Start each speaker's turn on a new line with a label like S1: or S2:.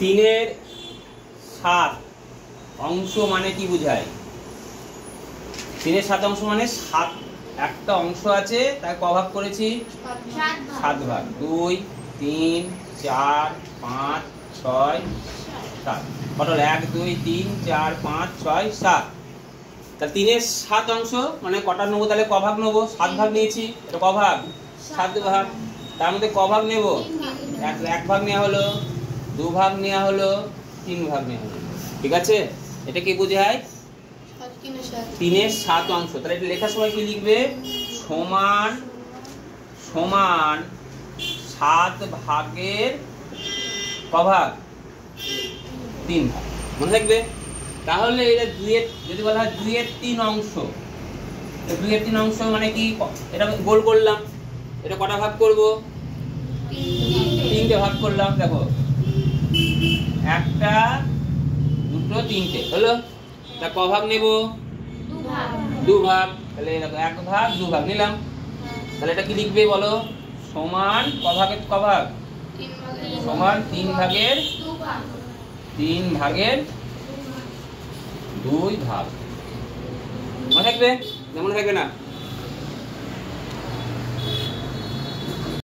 S1: তিনের 7 অংশ মানে কি বোঝায়? 3-এর 7 অংশ মানে 7 একটা অংশ আছে তাই ক ভাগ করেছি? 7 ভাগ। 2 3 4 5 6 7 কত হলো? 1 2 3 4 5 6 7। তাহলে 3-এর 7 অংশ মানে কটা নেবো? তাহলে ক ভাগ নেবো? 7 ভাগ নিয়েছি। এটা ক ভাগ? 7 ভাগ। তার মধ্যে ক ভাগ নেব? 1 ভাগ নেওয়া হলো, 2 ভাগ নেওয়া হলো, 3 ভাগ নেওয়া হলো। ঠিক আছে? এটা কি বোঝায়? 3-এর 7 অংশ। তাহলে এটা লেখার সময় কি লিখবে? সমান সমান 7 ভাগের ক ভাগ? 3 ভাগ। মনে থাকবে? তাহলে এটা 2-এর, যদি বলা হয় 2-এর 3 অংশ, 2-এর 3 অংশ মানে কি? এটা গোল করলাম, এটা কটা ভাগ করব? 3টে ভাগ করলাম। দেখো 1টা 2টো 3টে হলো। তা ক ভাগ নেব? 2 ভাগ। তাহলে দেখো 1 ভাগ 2 ভাগ নিলাম। তাহলে এটা কি লিখবে বলো? সমান ক ভাগের ক ভাগ? সমান 3 ভাগের 2 ভাগ। মনে থাকবে? মনে থাকবে না?